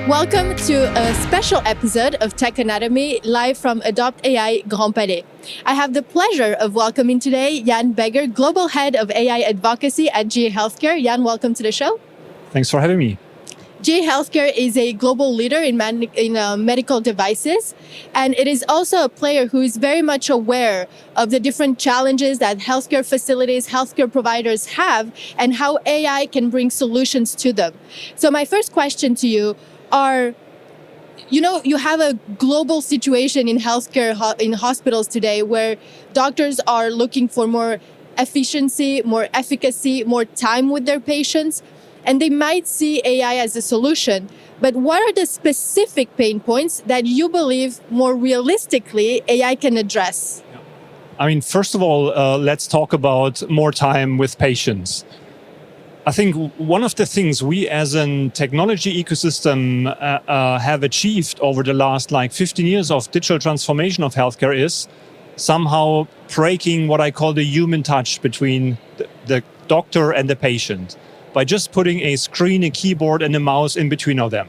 Welcome to a special episode of Tech Anatomy, live from Adopt AI Grand Palais. I have the pleasure of welcoming today Jan Begger, Global Head of AI Advocacy at GE Healthcare. Jan, welcome to the show. Thanks for having me. GE Healthcare is a global leader in medical devices, and it is also a player who is very much aware of the different challenges that healthcare facilities, healthcare providers have, and how AI can bring solutions to them. So my first question to you are, you have a global situation in healthcare, in hospitals today, where doctors are looking for more efficiency, more efficacy, more time with their patients, and they might see AI as a solution. But what are the specific pain points that you believe more realistically AI can address? First of all, let's talk about more time with patients. I think one of the things we as a technology ecosystem have achieved over the last 15 years of digital transformation of healthcare is somehow breaking what I call the human touch between the doctor and the patient by just putting a screen, a keyboard, and a mouse in between of them.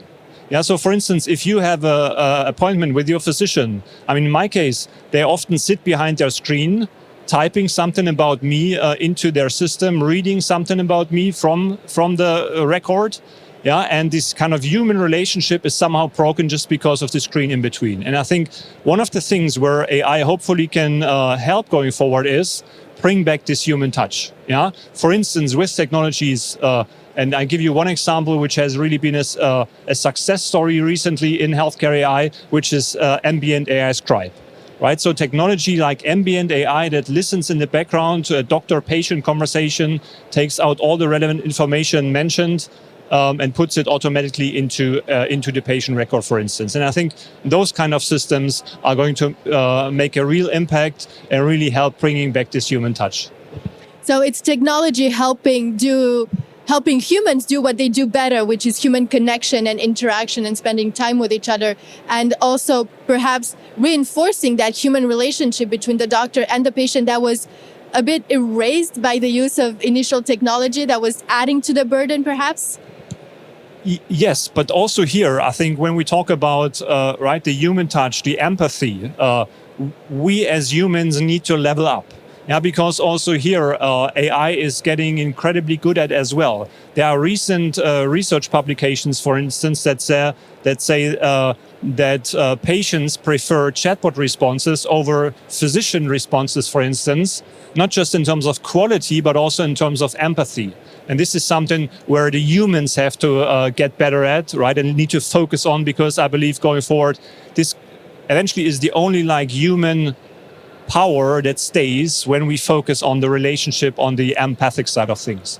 Yeah. So, for instance, if you have an appointment with your physician, in my case, they often sit behind their screen, typing something about me into their system, reading something about me from the record. Yeah, and this kind of human relationship is somehow broken just because of the screen in between. And I think one of the things where AI hopefully can help going forward is bring back this human touch. Yeah, for instance, with technologies, and I give you one example which has really been a success story recently in healthcare AI, which is Ambient AI scribe. Right, so technology like Ambient AI that listens in the background to a doctor-patient conversation, takes out all the relevant information mentioned, and puts it automatically into the patient record, for instance. And I think those kind of systems are going to make a real impact and really help bringing back this human touch. So it's technology helping humans do what they do better, which is human connection and interaction and spending time with each other, and also perhaps reinforcing that human relationship between the doctor and the patient that was a bit erased by the use of initial technology that was adding to the burden, perhaps? Yes, but also here, I think when we talk about the human touch, the empathy, we as humans need to level up. Yeah, because also here AI is getting incredibly good at as well. There are recent research publications, for instance, that say that patients prefer chatbot responses over physician responses, for instance, not just in terms of quality, but also in terms of empathy. And this is something where the humans have to get better at, right, and need to focus on, because I believe going forward, this eventually is the only human power that stays when we focus on the relationship, on the empathic side of things.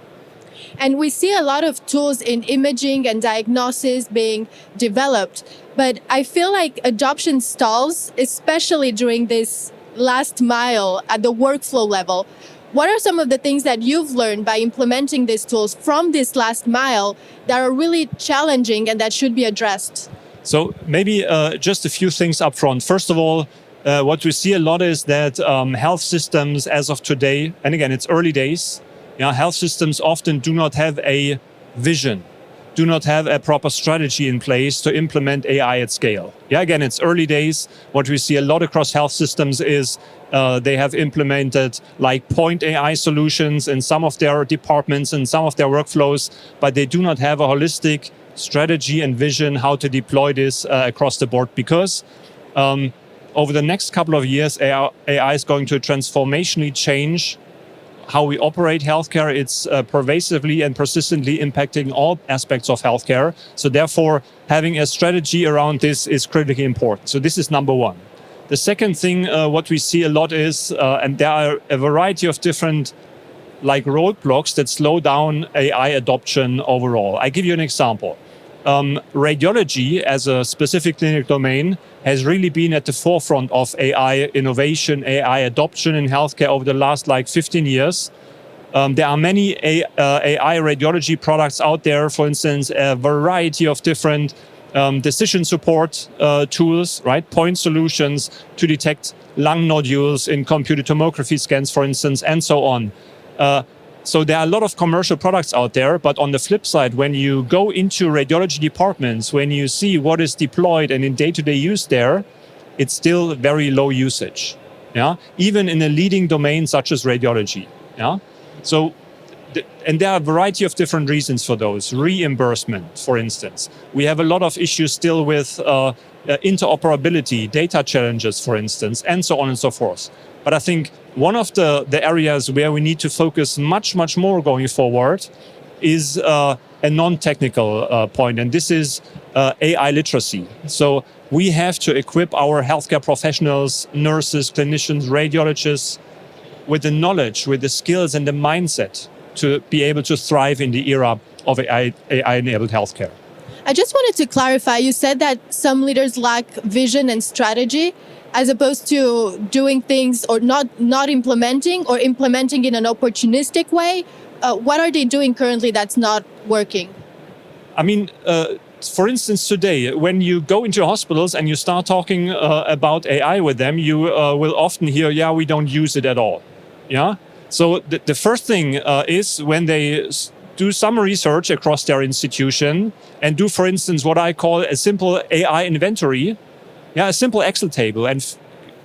And we see a lot of tools in imaging and diagnosis being developed, but I feel like adoption stalls, especially during this last mile at the workflow level. What are some of the things that you've learned by implementing these tools from this last mile that are really challenging and that should be addressed? So maybe just a few things up front. First of all, what we see a lot is that health systems as of today, and again, it's early days, health systems often do not have a vision, do not have a proper strategy in place to implement AI at scale. Yeah, again, it's early days. What we see a lot across health systems is they have implemented point AI solutions in some of their departments and some of their workflows, but they do not have a holistic strategy and vision how to deploy this across the board, because over the next couple of years, AI is going to transformationally change how we operate healthcare. It's pervasively and persistently impacting all aspects of healthcare. So therefore, having a strategy around this is critically important. So this is number one. The second thing, what we see a lot is, and there are a variety of different roadblocks that slow down AI adoption overall. I give you an example. Radiology as a specific clinical domain has really been at the forefront of AI innovation, AI adoption in healthcare over the last 15 years. There are many AI radiology products out there, for instance, a variety of different decision support tools, right? Point solutions to detect lung nodules in computed tomography scans, for instance, and so on. So there are a lot of commercial products out there, but on the flip side, when you go into radiology departments, when you see what is deployed and in day-to-day use there, it's still very low usage. Yeah, even in a leading domain such as radiology. Yeah, so and there are a variety of different reasons for those. Reimbursement, for instance, we have a lot of issues still with interoperability, data challenges, for instance, and so on and so forth. But I think one of the areas where we need to focus much more going forward is a non-technical point, and this is AI literacy. So we have to equip our healthcare professionals, nurses, clinicians, radiologists with the knowledge, with the skills and the mindset to be able to thrive in the era of AI-enabled healthcare. I just wanted to clarify, you said that some leaders lack vision and strategy as opposed to doing things or not implementing or implementing in an opportunistic way. What are they doing currently that's not working? I mean, for instance, today, when you go into hospitals and you start talking about AI with them, you will often hear, yeah, we don't use it at all. Yeah. So the first thing is when they do some research across their institution and do, for instance, what I call a simple AI inventory, a simple Excel table, and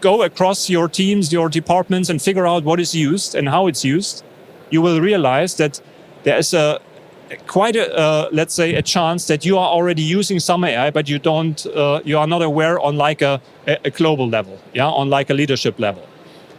go across your teams, your departments, and figure out what is used and how it's used, you will realize that there is quite a let's say a chance that you are already using some AI, but you are not aware on like a global level, on like a leadership level.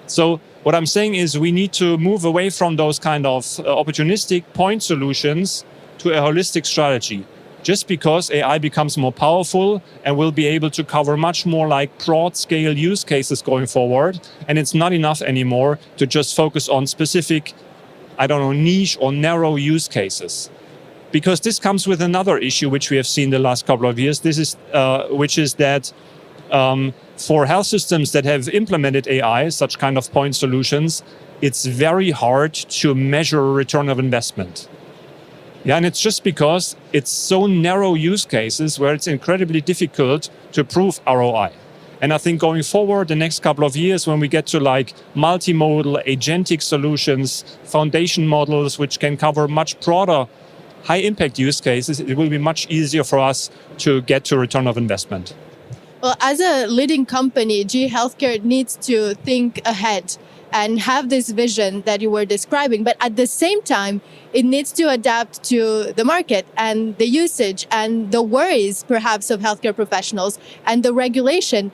So what I'm saying is we need to move away from those kind of opportunistic point solutions to a holistic strategy. Just because AI becomes more powerful and will be able to cover much more like broad scale use cases going forward. And it's not enough anymore to just focus on specific, niche or narrow use cases. Because this comes with another issue which we have seen the last couple of years. Which is that for health systems that have implemented AI, such kind of point solutions, it's very hard to measure return of investment. Yeah, and it's just because it's so narrow use cases where it's incredibly difficult to prove ROI. And I think going forward, the next couple of years, when we get to like multimodal agentic solutions, foundation models, which can cover much broader high impact use cases, it will be much easier for us to get to return of investment. Well, as a leading company, GE Healthcare needs to think ahead and have this vision that you were describing. But at the same time, it needs to adapt to the market and the usage and the worries, perhaps, of healthcare professionals and the regulation.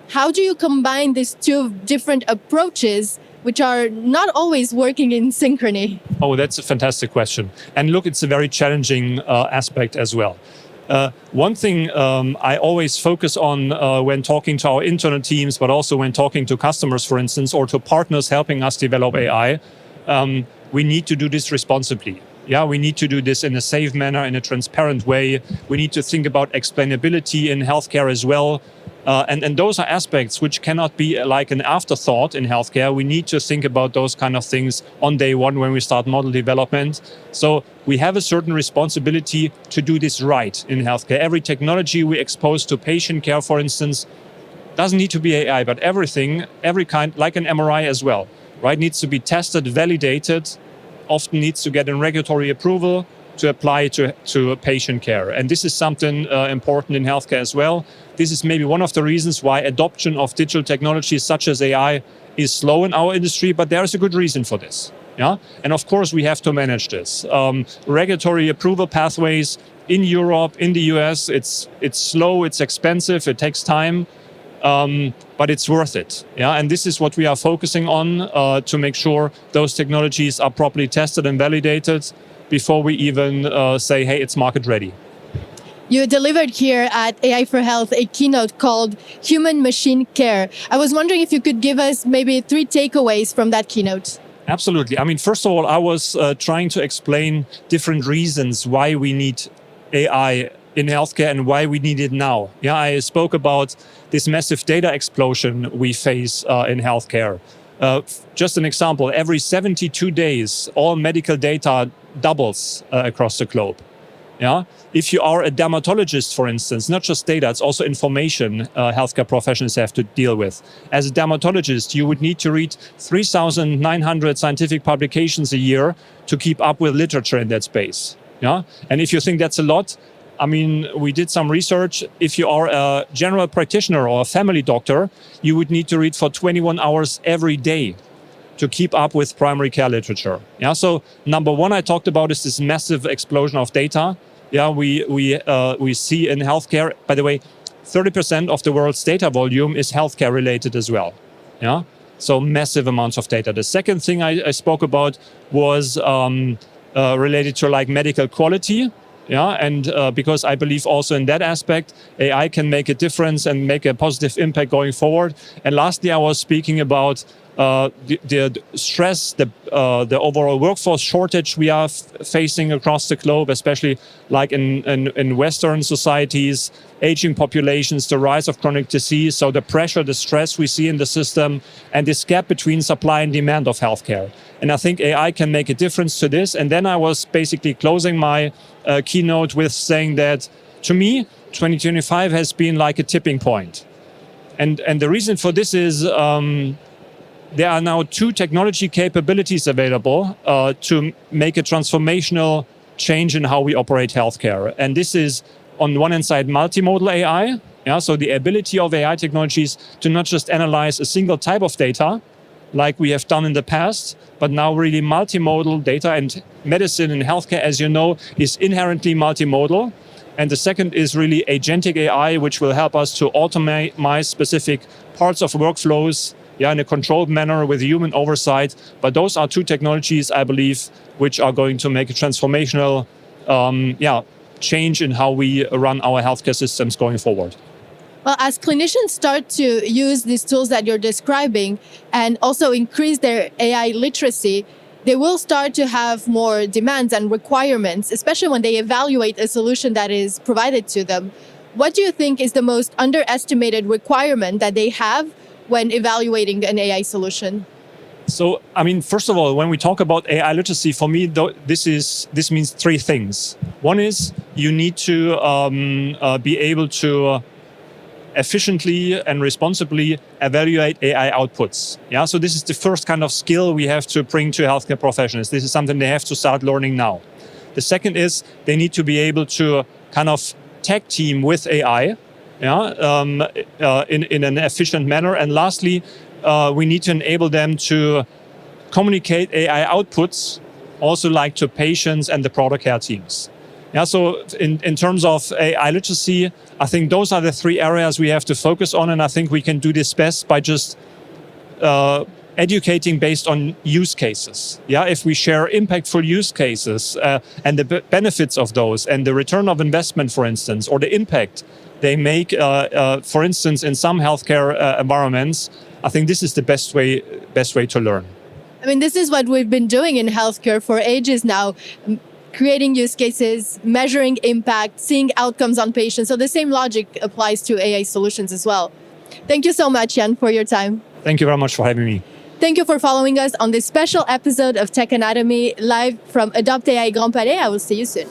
How do you combine these two different approaches, which are not always working in synchrony? Oh, that's a fantastic question. And look, it's a very challenging aspect as well. One thing I always focus on when talking to our internal teams, but also when talking to customers, for instance, or to partners helping us develop AI, we need to do this responsibly. Yeah, we need to do this in a safe manner, in a transparent way. We need to think about explainability in healthcare as well. And those are aspects which cannot be like an afterthought in healthcare. We need to think about those kind of things on day one when we start model development. So we have a certain responsibility to do this right in healthcare. Every technology we expose to patient care, for instance, doesn't need to be AI, but everything, every kind, like an MRI as well, right, needs to be tested, validated, often needs to get a regulatory approval to apply to patient care. And this is something important in healthcare as well. This is maybe one of the reasons why adoption of digital technologies such as AI is slow in our industry, but there is a good reason for this. Yeah, and of course we have to manage this. Regulatory approval pathways in Europe, in the US, it's slow, it's expensive, it takes time, but it's worth it. Yeah, and this is what we are focusing on to make sure those technologies are properly tested and validated before we even say, hey, it's market ready. You delivered here at AI for Health a keynote called Human Machine Care. I was wondering if you could give us maybe 3 takeaways from that keynote. Absolutely. I mean, first of all, I was trying to explain different reasons why we need AI in healthcare and why we need it now. Yeah, I spoke about this massive data explosion we face in healthcare. Just an example, every 72 days, all medical data doubles across the globe. Yeah, if you are a dermatologist, for instance, not just data, it's also information healthcare professionals have to deal with. As a dermatologist, you would need to read 3,900 scientific publications a year to keep up with literature in that space. Yeah, and if you think that's a lot, I mean, we did some research. If you are a general practitioner or a family doctor, you would need to read for 21 hours every day to keep up with primary care literature. Yeah, so number one I talked about is this massive explosion of data. Yeah, we see in healthcare, by the way, 30% of the world's data volume is healthcare related as well. Yeah, so massive amounts of data. The second thing I spoke about was related to like medical quality. Yeah, and because I believe also in that aspect, AI can make a difference and make a positive impact going forward. And lastly, I was speaking about the stress, the overall workforce shortage we are facing across the globe, especially like in Western societies, aging populations, the rise of chronic disease. So the pressure, the stress we see in the system, and this gap between supply and demand of healthcare. And I think AI can make a difference to this. And then I was basically closing my keynote with saying that, to me, 2025 has been like a tipping point. And the reason for this is there are now two technology capabilities available to make a transformational change in how we operate healthcare. And this is, on one hand side, multimodal AI. Yeah, so the ability of AI technologies to not just analyze a single type of data, like we have done in the past, but now really multimodal data. And medicine and healthcare, as you know, is inherently multimodal. And the second is really agentic AI, which will help us to automate specific parts of workflows, in a controlled manner with human oversight. But those are two technologies, I believe, which are going to make a transformational change in how we run our healthcare systems going forward. Well, as clinicians start to use these tools that you're describing and also increase their AI literacy, they will start to have more demands and requirements, especially when they evaluate a solution that is provided to them. What do you think is the most underestimated requirement that they have when evaluating an AI solution? So, I mean, first of all, when we talk about AI literacy, for me, this means three things. One is you need to be able to efficiently and responsibly evaluate AI outputs. Yeah, so this is the first kind of skill we have to bring to healthcare professionals. This is something they have to start learning now. The second is they need to be able to kind of tag team with AI, in an efficient manner. And lastly, we need to enable them to communicate AI outputs also like to patients and the product care teams. Yeah, so in terms of AI literacy, I think those are the three areas we have to focus on. And I think we can do this best by just educating based on use cases. Yeah, if we share impactful use cases and the benefits of those and the return of investment, for instance, or the impact they make, for instance, in some healthcare environments, I think this is the best way to learn. I mean, this is what we've been doing in healthcare for ages now, creating use cases, measuring impact, seeing outcomes on patients. So the same logic applies to AI solutions as well. Thank you so much, Jan, for your time. Thank you very much for having me. Thank you for following us on this special episode of Tech Anatomy, live from Adopt AI Grand Palais. I will see you soon.